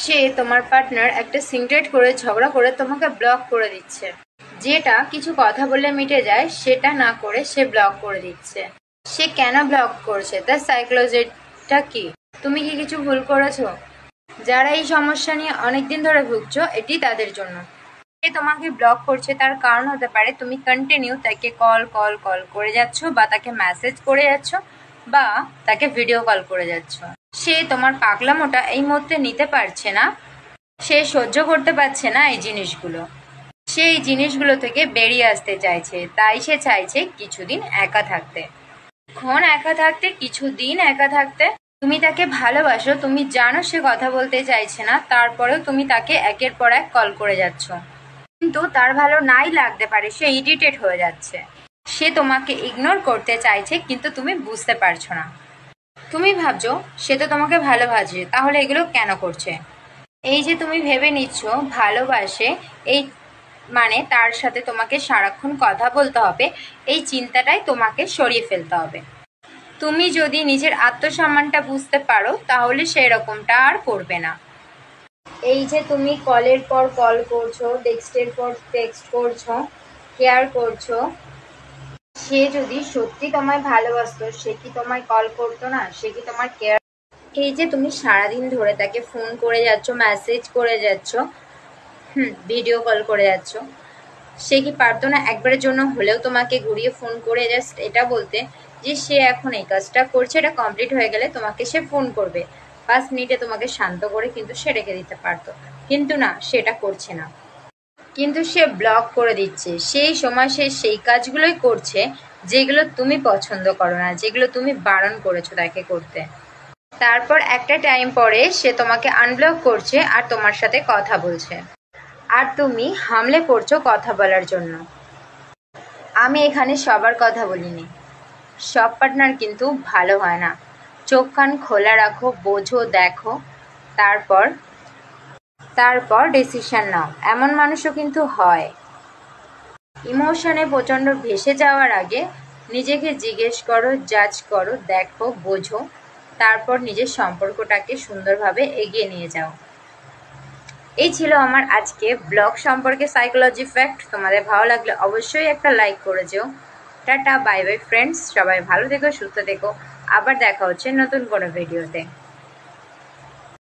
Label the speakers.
Speaker 1: সে তোমার পার্টনার একটা সিক্রেট করে ঝগড়া করে তোমাকে ব্লক করে দিচ্ছে। যেটা কিছু কথা বললে মিটে যায় সেটা না করে সে ব্লক করে দিচ্ছে। সে কেন ব্লক করছে তার সাইকোলজিটা কি? তুমি কি কিছু ভুল করেছো? যারা এই সমস্যা নিয়ে অনেকদিন ধরে ভুগছো এটি তাদের জন্য। সে তোমাকে ব্লক করছে তার কারণ হতে পারে তুমি কন্টিনিউ তাকে কল কল কল করে যাচ্ছ, বা তাকে মেসেজ করে যাচ্ছ, বা তাকে ভিডিও কল করে যাচ্ছ। সে তোমার পাগলামোটা এই মুহূর্তে নিতে পারছে না, সে সহ্য করতে পারছে না এই জিনিসগুলো। সে এই জিনিসগুলো থেকে বেরিয়ে আসতে চাইছে, তাই সে চাইছে কিছুদিন একা থাকতে। কিছুদিন একা থাকতে। তুমি তাকে ভালোবাসো, তুমি জানো সে কথা বলতে চাইছে না, তারপরেও তুমি তাকে একের পর এক কল করে যাচ্ছ। কিন্তু তার ভালো নাই লাগতে পারে, সে ইরিটেট হয়ে যাচ্ছে। সে তোমাকে ইগনোর করতে চাইছে কিন্তু তুমি বুঝতে পারছো না। তুমি ভাবছো সে তো তোমাকে ভালোবাসে, তাহলে এগুলো কেন করছে? এই যে তুমি ভেবে নিচ্ছ ভালোবাসে, এই মানে তার সাথে তোমাকে সারাক্ষণ কথা বলতে হবে, এই চিন্তাটাই তোমাকে সরিয়ে ফেলতে হবে। তুমি যদি নিজের আত্মসম্মানটা বুঝতে পারো তাহলে সেরকমটা আর করবে না। এই যে তুমি কলের পর কল করছো, টেক্সটের পর টেক্সট করছো, কেয়ার করছো, সে যদি সত্যি তোমায় ভালোবাসতো সে কি তোমায় কল করতো না? সে কি তোমার কেয়ার? এই যে তুমি সারাদিন ধরে তাকে ফোন করে যাচ্ছ, মেসেজ করে যাচ্ছ, ভিডিও কল করে যাচ্ছ, সে কি পারতো না একবারের জন্য হলেও তোমাকে ঘুরিয়ে ফোন করে জাস্ট এটা বলতে যে সে এখন এই কাজটা করছে, এটা কমপ্লিট হয়ে গেলে তোমাকে সে ফোন করবে, 5 মিনিটে তোমাকে শান্ত করে কিন্তু সে রেখে দিতে পারতো। কিন্তু না, সেটা করছে না। কিন্তু সে ব্লক করে দিচ্ছে। সেই সময় সে সেই কাজগুলোই করছে যেগুলো তুমি পছন্দ করো না, যেগুলো তুমি বারণ করেছো তাকে করতে। তারপর একটা টাইম পরে সে তোমাকে আনব্লক করছে আর তোমার সাথে কথা বলছে, আর তুমি হামলে পড়ছো কথা বলার জন্য। আমি এখানে সবার কথা বলিনি, সব পার্টনার কিন্তু ভালো হয় না। চোখ কান খোলা রাখো, বোঝো, দেখো, তারপর তারপর ডিসিশন নাও। এমন মানুষও কিন্তু হয়। ইমোশনে প্রচণ্ড ভেসে যাওয়ার আগে নিজেকে জিজ্ঞেস করো, জাজ করো, দেখো, বোঝো, তারপর নিজের সম্পর্কটাকে সুন্দরভাবে এগিয়ে নিয়ে যাও। এই ছিল আমার আজকে ব্লগ সম্পর্কে সাইকোলজি ফ্যাক্ট। তোমাদের ভালো লাগলে অবশ্যই একটা লাইক করে যেও। টাটা, বাই বাই ফ্রেন্ডস, সবাই ভালো থেকো, সুস্থ থেকো। আবার দেখা হচ্ছে নতুন কোনো ভিডিওতে।